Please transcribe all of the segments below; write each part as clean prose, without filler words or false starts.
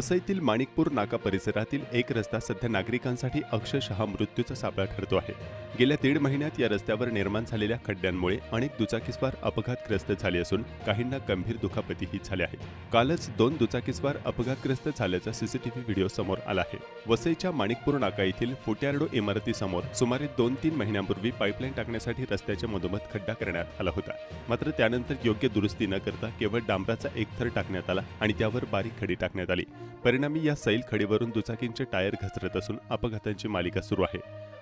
वसईतील माणिकपूर नाका परिसरातील एक रस्ता सध्या नागरिकांसाठी अक्षरशः मृत्यूचा सापळा ठरतो आहे। गेल्या 1.5 महिन्यात या रस्त्यावर निर्माण झालेल्या खड्ड्यांमुळे अनेक दुचाकीस्वार अपघातग्रस्त झाले असून काहींना गंभीर दुखापतीही झाल्या आहेत। कालच 2 दुचाकीस्वार अपघातग्रस्त झाल्याचा सीसीटीव्ही व्हिडिओ समोर आला आहे। वसईच्या माणिकपूर नाका येथील फुट्यार्डो इमारतीसमोर सुमारे 2-3 महिन्यांपूर्वी पाईपलाईन टाकण्यासाठी रस्त्याच्या मधोमध खड्डा करण्यात आला होता। मात्र त्यानंतर योग्य दुरुस्ती न करता केवळ डांबराचा एक थर टाकण्यात आला आणि त्यावर बारीक खडी टाकण्यात आली। परिणामी या सैल खडीवरून दुचाकींचे टायर घसरत असून अपघातांची मालिका सुरू आहे।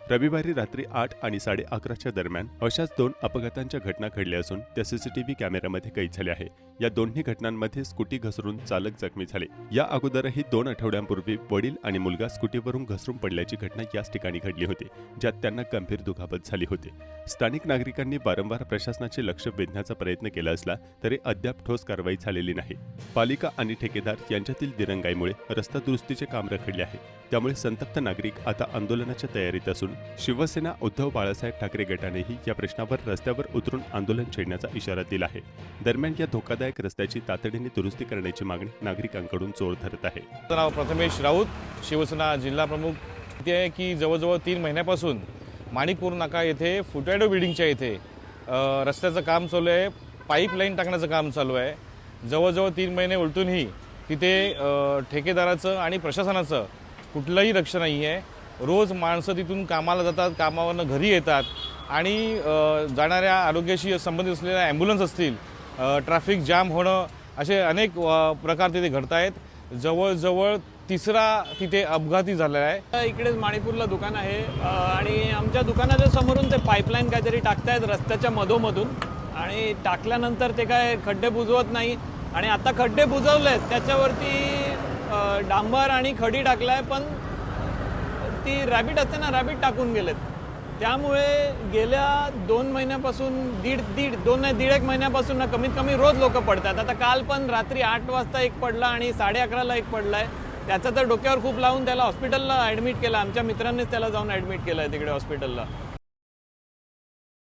रविवारी रात्री 8 आणि 11:30च्या दरम्यान अशाच 2 अपघातांच्या घटना घडल्या असून त्या सीसीटीव्ही कॅमेऱ्यामध्ये कैद झाल्या आहे। या दोन्ही घटनांमध्ये स्कूटी घसरून चालक जखमी झाले। या अगोदरही 2 आठवड्यांपूर्वी वडील आणि मुलगा स्कूटीवरून घसरून पडल्याची घटना याच ठिकाणी घडली होती, ज्यात त्यांना गंभीर दुखापत झाली होती। स्थानिक नागरिकांनी वारंवार प्रशासनाचे लक्ष वेधण्याचा प्रयत्न केला असला तरी अद्याप ठोस कारवाई झालेली नाही। पालिका आणि ठेकेदार यांच्यातील दिरंगाईमुळे रस्ता दुरुस्तीचे काम रखडले आहे। त्यामुळे संतप्त नागरिक आता आंदोलनाच्या तयारीत असून शिवसेना उद्धव बाळासाहेब ठाकरे गटानेही या प्रश्नावर रस्त्यावर उतरून आंदोलन छेडण्याचा इशारा दिला आहे। दरम्यान या धोकादायक रस्त्याची तातडीने दुरुस्ती करण्याची मागणी नागरिकांकडून जोर धरत आहे। नाव प्रथमेश राऊत, शिवसेना जिल्हा प्रमुख। इथे आहे की जवळजवळ 3 महिन्यापासून माणिकपूर नाका येथे फुट्यार्डो बिल्डिंगच्या इथे रस्त्याचं काम चालू आहे, पाईपलाईन टाकण्याचं काम चालू आहे। जवळजवळ 3 महिने उलटूनही तिथे ठेकेदाराचं आणि प्रशासनाचं कुठलंही लक्ष नाही आहे। रोज माणसं तिथून कामाला जातात, कामावरनं घरी येतात आणि जाणाऱ्या आरोग्याशी संबंधित असलेल्या ॲम्ब्युलन्स असतील, ट्रॅफिक जाम होणं असे अनेक प्रकार तिथे घडत आहेत। जवळजवळ 3रा तिथे अपघाती झालेला आहे। इकडेच माणिकपूरला दुकान आहे आणि आमच्या दुकानाच्या समोरून ते पाईपलाईन काहीतरी टाकतायत रस्त्याच्या मधोमधून आणि टाकल्यानंतर ते काय खड्डे बुजवत नाही आणि आता खड्डे बुजवलेत त्याच्यावरती डांबर आणि खडी टाकलाय, पण ती रॅबिट असते ना, रॅबिट टाकून गेलेत। त्यामुळे गेल्या 2 महिन्यापासून दीड एक महिन्यापासून ना कमीत कमी रोज लोक पडतात। आता काल पण रात्री 8 वाजता एक पडला आणि 11:30ला एक पडलाय। त्याचा तर डोक्यावर खूप लावून त्याला हॉस्पिटलला ॲडमिट केलं, आमच्या मित्रांनीच त्याला जाऊन ॲडमिट केलं आहे तिकडे हॉस्पिटलला।